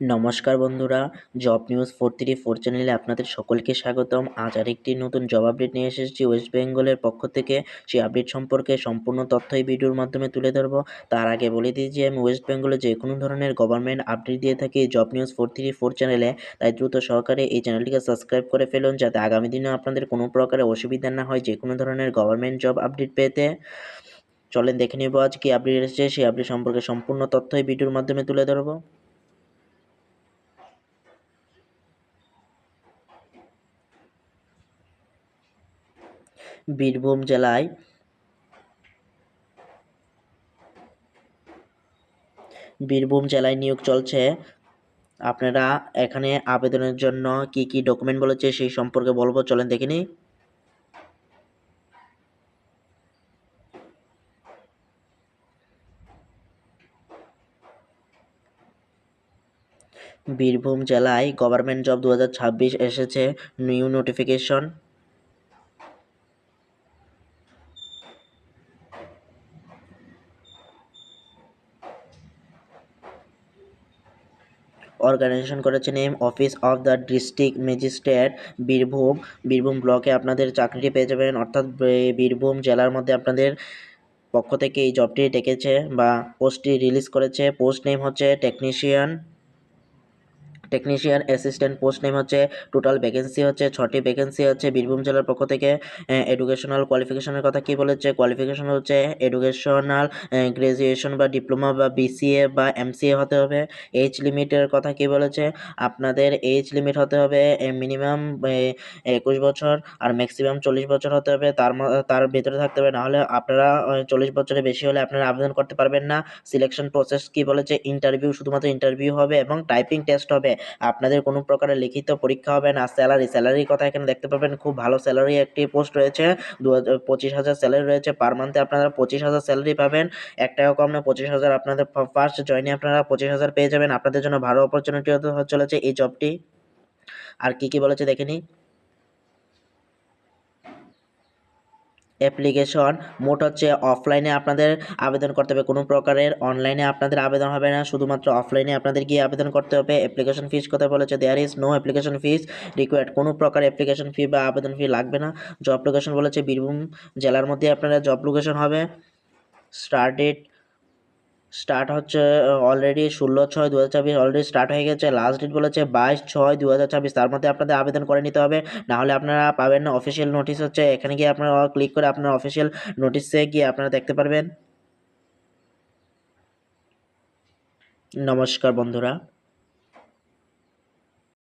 নমস্কার বন্ধুরা, job news 434 চ্যানেলে আপনাদের সকলকে স্বাগতম। আজ আরেকটি নতুন জব আপডেট নিয়ে এসেছি ওয়েস্ট বেঙ্গলের পক্ষ থেকে। সেই আপডেট সম্পর্কে সম্পূর্ণ তথ্য এই ভিডিওর মাধ্যমে তুলে ধরবো। তার আগে বলে দিই যে আমি ওয়েস্ট বেঙ্গলে যে কোনো ধরনের গভর্নমেন্ট আপডেট দিয়ে থাকি জব নিউজ 434 চ্যানেলে, তাই দ্রুত সহকারে এই চ্যানেলটিকে সাবস্ক্রাইব করে ফেলুন, যাতে আগামী দিনে আপনাদের কোনো প্রকারের অসুবিধা না হয় যে কোনো ধরনের গভর্নমেন্ট জব আপডেট পেতে। চলেন দেখে নেব আজ কি আপডেট এসেছে, সেই আপডেট সম্পর্কে সম্পূর্ণ তথ্য এই ভিডিওর মাধ্যমে তুলে ধরবো। বীরভূম জেলায় নিয়োগ চলছে। আপনারা এখানে আবেদনের জন্য কি কি ডকুমেন্ট বলেছে সেই সম্পর্কে বলবো, চলেন দেখে নিই। বীরভূম জেলায় গভর্নমেন্ট জব 2026 এসেছে, নিউ নোটিফিকেশন। অর্গানাইজেশন করেছে name office of the district magistrate Birbhum. Birbhum ব্লকে আপনাদের চাকরিটি পেয়ে যাবেন, অর্থাৎ বীরভূম জেলার মধ্যে আপনাদের পক্ষ থেকে এই জবটি ডেকেছে বা পোস্টটি রিলিজ করেছে। পোস্ট নেম হচ্ছে টেকনিশিয়ান অ্যাসিস্ট্যান্ট। পোস্ট নেম হচ্ছে, টোটাল ভ্যাকেন্সি হচ্ছে 6টি ভ্যাকেন্সি হচ্ছে বীরভূম জেলার পক্ষ থেকে। এডুকেশনাল কোয়ালিফিকেশনের কথা কি বলেছে, কোয়ালিফিকেশন হচ্ছে এডুকেশনাল গ্র্যাজুয়েশন বা ডিপ্লোমা বা বিসিএ বা এমসিএ হতে হবে। এজ লিমিটের কথা কি বলেছে, আপনাদের এজ লিমিট হতে হবে মিনিমাম 21 বছর আর ম্যাক্সিমাম 40 বছর হতে হবে, তার ভেতরে থাকতে হবে, নাহলে আপনারা 40 বছরের বেশি হলে আপনারা আবেদন করতে পারবেন না। সিলেকশন প্রসেস কি বলেছে, ইন্টারভিউ, শুধুমাত্র ইন্টারভিউ হবে এবং টাইপিং টেস্ট হবে। আপনাদের কোনো প্রকারের লিখিত পরীক্ষা হবে না। স্যালারির কথা এখানে দেখতে পাবেন, খুব ভালো স্যালারি একটি পোস্ট রয়েছে। 25,000 স্যালারি রয়েছে, পার মান্থে আপনারা 25,000 স্যালারি পাবেন। 1 টাকাও কম না, 25,000 আপনাদের ফার্স্ট জয়নে আপনারা 25,000 পেয়ে যাবেন। আপনাদের জন্য ভালো অপরচুনিটি হতে চলেছে এই জবটি। আর কি কি বলেছে দেখে নিই। অ্যাপ্লিকেশন মোট হচ্ছে অফলাইনে আপনাদের আবেদন করতে হবে, কোনো প্রকারের অনলাইনে আপনাদের আবেদন হবে না, শুধুমাত্র অফলাইনে আপনাদের গিয়ে আবেদন করতে হবে। অ্যাপ্লিকেশন ফিস কথা বলেছে, there is no application fees required, কোনো প্রকার অ্যাপ্লিকেশন ফি বা আবেদন ফি লাগবে না। জব লোকেশন বলেছে বীরভূম জেলার মধ্যে আপনারা জব লোকেশন হবে। স্টার্ট হচ্ছে অলরেডি 16/6/2024 অলরেডি স্টার্ট হয়ে গেছে। লাস্ট ডেট বলেছে 22/6/2024, তার মধ্যে আপনাদের আবেদন করে নিতে হবে, না হলে আপনারা পাবেন না। অফিসিয়াল নোটিশ হচ্ছে, এখানে গিয়ে আপনারা ক্লিক করে আপনার অফিসিয়াল নোটিশে গিয়ে আপনারা দেখতে পারবেন। নমস্কার বন্ধুরা।